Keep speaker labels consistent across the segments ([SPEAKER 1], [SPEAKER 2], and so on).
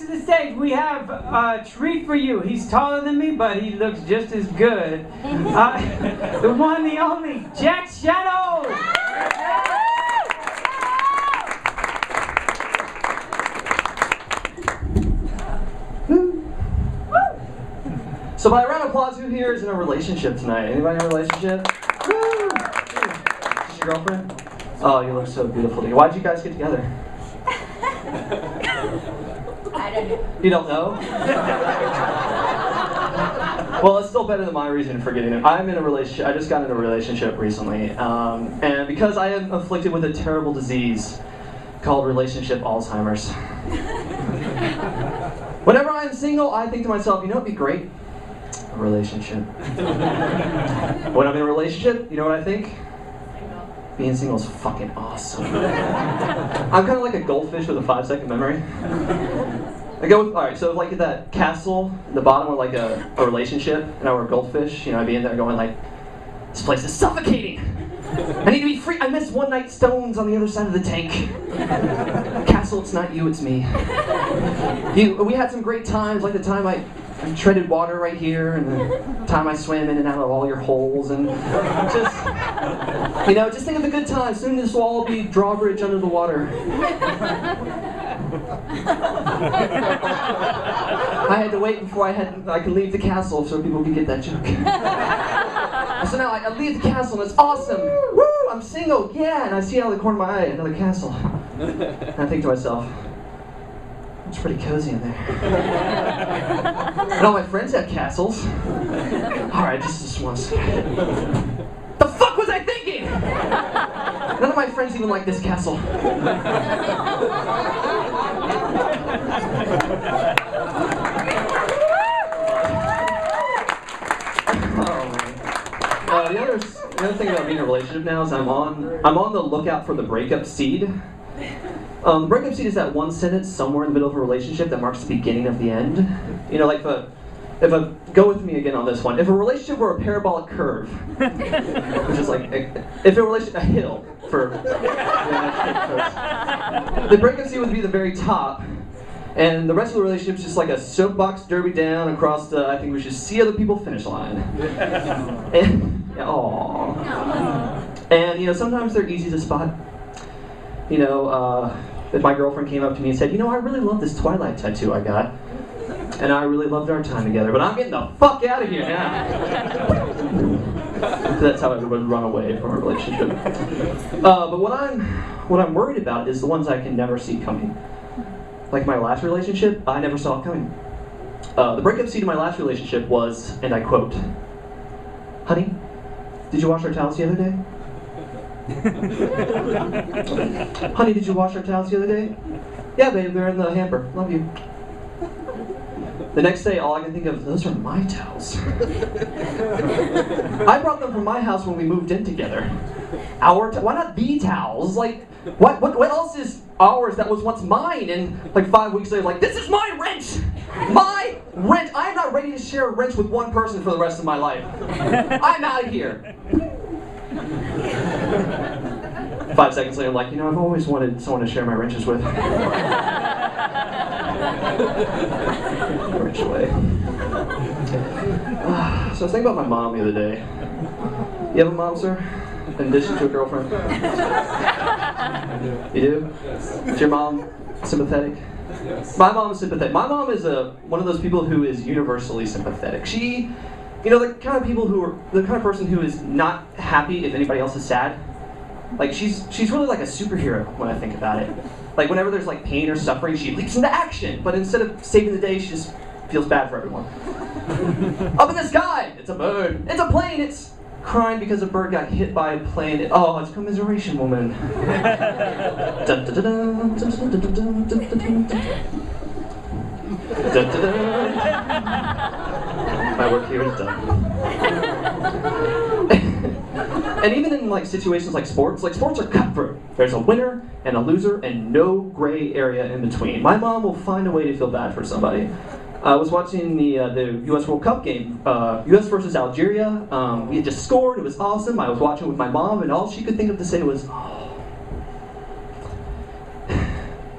[SPEAKER 1] to the stage, we have a treat for you. He's taller than me, but he looks just as good. The one, the only, Jack Shadow!
[SPEAKER 2] So by a round of applause, who here is in a relationship tonight? Anybody in a relationship? Woo! Is this your girlfriend? Oh, you look so beautiful together. Why'd you guys get together?
[SPEAKER 3] I don't know.
[SPEAKER 2] You don't know? Well, it's still better than my reason for getting it. I'm in a relationship. I just got in a relationship recently, and because I am afflicted with a terrible disease called relationship Alzheimer's. Whenever I'm single, I think to myself, you know what'd be great? A relationship. When I'm in a relationship, you know what I think? Being single is fucking awesome. I'm kind of like a goldfish with a 5-second memory. I go with, alright, so like at that castle, the bottom of like a relationship, and I were a goldfish, you know, I'd be in there going like, this place is suffocating! I need to be free! I missed one night stones on the other side of the tank. Castle, it's not you, it's me. We had some great times, like the time I treaded water right here, and the time I swam in and out of all your holes, and just, you know, just think of the good times. Soon this will all be drawbridge under the water. I had to wait before I could leave the castle so people could get that joke. So now I leave the castle and it's awesome. Woo! I'm single, yeah! And I see out of the corner of my eye another castle. And I think to myself, it's pretty cozy in there. And all my friends have castles. Alright, just one second. The fuck was I thinking? None of my friends even like this castle. The other thing about being in a relationship now is I'm on the lookout for the breakup seed. The breakup seed is that one sentence somewhere in the middle of a relationship that marks the beginning of the end. You know, like if a go with me again on this one. If a relationship were a parabolic curve, which is like if a relationship a hill for the breakup seed would be the very top. And the rest of the relationship is just like a soapbox derby down across the, I think we should see other people finish line. And, aww. And, you know, sometimes they're easy to spot. You know, if my girlfriend came up to me and said, you know, I really love this Twilight tattoo I got. And I really loved our time together, but I'm getting the fuck out of here now. That's how everybody would run away from a relationship. But what I'm worried about is the ones I can never see coming. Like my last relationship, I never saw it coming. The breakup seed of my last relationship was, and I quote, "Honey, did you wash our towels the other day?" "Honey, did you wash our towels the other day?" "Yeah, babe, they're in the hamper. Love you." The next day, all I can think of, those are my towels. I brought them from my house when we moved in together. Why not the towels? Like, what else is ours that was once mine? And like 5 weeks later, like, this is my rent! My rent! I am not ready to share a rent with one person for the rest of my life. I'm out of here. 5 seconds later, I'm like, you know, I've always wanted someone to share my wrenches with. Wrench away. So I was thinking about my mom the other day. You have a mom, sir? In addition to a girlfriend?
[SPEAKER 4] I do.
[SPEAKER 2] You do?
[SPEAKER 4] Yes.
[SPEAKER 2] Is your mom sympathetic?
[SPEAKER 4] Yes.
[SPEAKER 2] My mom is sympathetic. My mom is one of those people who is universally sympathetic. She, you know, the kind of person who is not happy if anybody else is sad. Like she's really like a superhero when I think about it. Like whenever there's like pain or suffering, she leaps into action. But instead of saving the day, she just feels bad for everyone. Up in the sky, it's a bird. It's a plane. It's crying because a bird got hit by a plane. Oh, it's commiseration, woman. My work here is done. And even in like situations like sports are cutthroat. There's a winner and a loser and no gray area in between. My mom will find a way to feel bad for somebody. I was watching the U.S. World Cup game, U.S. versus Algeria. We had just scored. It was awesome. I was watching with my mom, and all she could think of to say was, "Oh,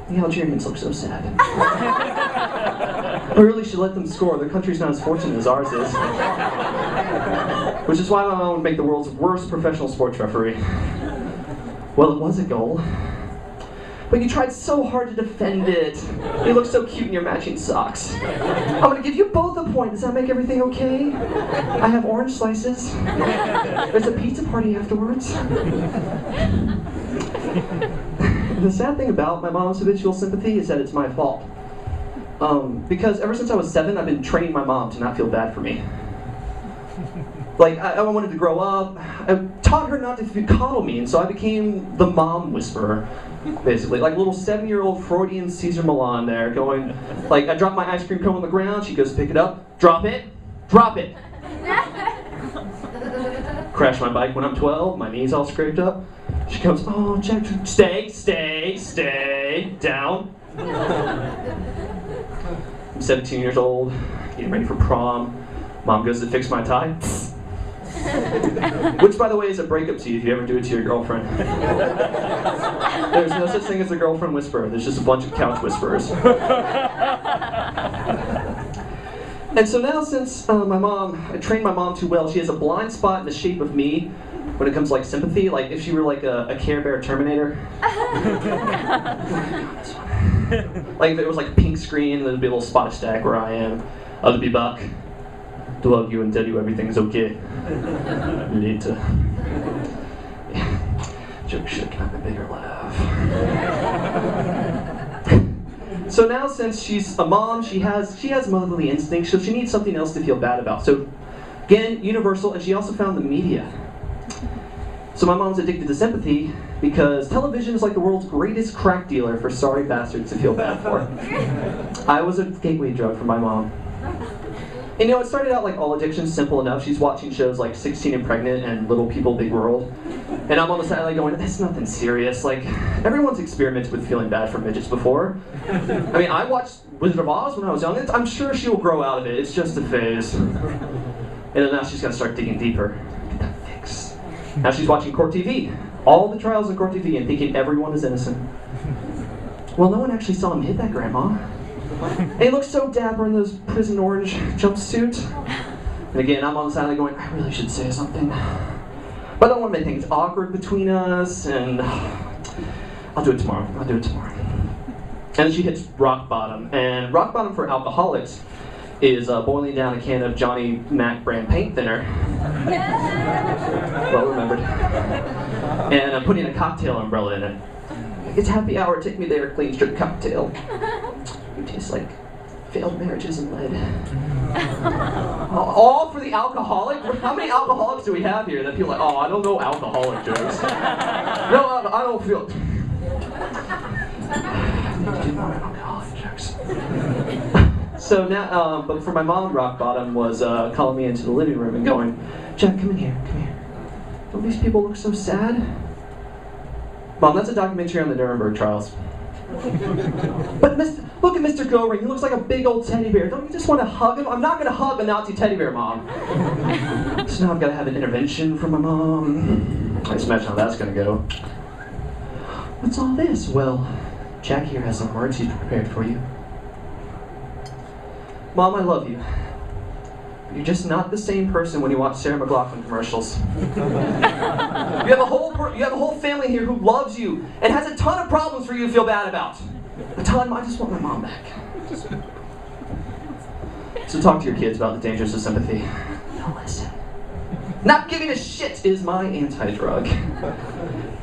[SPEAKER 2] the Algerians look so sad." I really should let them score. Their country's not as fortunate as ours is. Which is why my mom would make the world's worst professional sports referee. Well, it was a goal. But you tried so hard to defend it. You look so cute in your matching socks. I'm gonna give you both a point. Does that make everything okay? I have orange slices. There's a pizza party afterwards. The sad thing about my mom's habitual sympathy is that it's my fault. Because ever since I was 7, I've been training my mom to not feel bad for me. Like, I wanted to grow up. I taught her not to coddle me, and so I became the mom whisperer, basically. Like a little 7-year-old Freudian Caesar Milan there, going, like, I drop my ice cream cone on the ground, she goes to pick it up, drop it, drop it. Crash my bike when I'm 12, my knees all scraped up. She comes, oh, Jack, stay, down. I'm 17 years old, getting ready for prom. Mom goes to fix my tie. Which, by the way, is a breakup to you if you ever do it to your girlfriend. There's no such thing as a girlfriend whisperer. There's just a bunch of couch whisperers. And so now, since I trained my mom too well, she has a blind spot in the shape of me when it comes to like sympathy. Like if she were like a Care Bear Terminator. Like if it was like a pink screen, there'd be a little spot stack where I am. I'll be back to hug you and tell you everything's okay. Later. Yeah. Joke should have a bigger laugh. So now, since she's a mom, she has motherly instincts, so she needs something else to feel bad about. So again, universal, and she also found the media. So my mom's addicted to sympathy because television is like the world's greatest crack dealer for sorry bastards to feel bad for. I was a gateway drug for my mom. And it started out like all addictions, simple enough. She's watching shows like 16 and Pregnant and Little People, Big World. And I'm on the side like going, that's nothing serious. Like, everyone's experimented with feeling bad for midgets before. I mean, I watched Wizard of Oz when I was young. I'm sure she'll grow out of it. It's just a phase. And then now she's got to start digging deeper. Get that fix. Now she's watching Court TV. All the trials on Court TV and thinking everyone is innocent. Well, no one actually saw him hit that grandma. And he looks so dapper in those prison orange jumpsuit. And again, I'm on the side going, I really should say something. But I don't want to make things awkward between us, and I'll do it tomorrow. And then she hits rock bottom. And rock bottom for alcoholics is boiling down a can of Johnny Mac brand paint thinner. Well remembered. And putting a cocktail umbrella in it. It's happy hour, take me there, clean strip cocktail. It tastes like failed marriages and lead. All for the alcoholic? How many alcoholics do we have here that feel like, oh, I don't know alcoholic jokes. No, I don't feel... alcoholic jokes. So now, but for my mom, rock bottom was calling me into the living room and going, Jack, come in here, come here. Don't these people look so sad? Mom, that's a documentary on the Nuremberg trials. But look at Mr. Goring, he looks like a big old teddy bear. Don't you just want to hug him? I'm not going to hug a Nazi teddy bear, Mom. So now I've got to have an intervention from my mom. I just imagine how that's going to go. What's all this? Well, Jack here has some words he's prepared for you. Mom, I love you. You're just not the same person when you watch Sarah McLachlan commercials. You have a whole family here who loves you and has a ton of problems for you to feel bad about. A ton. I just want my mom back. So talk to your kids about the dangers of sympathy. They'll listen. Not giving a shit is my anti-drug.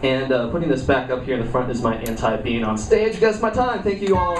[SPEAKER 2] And putting this back up here in the front is my anti-being on stage. That's my time. Thank you all.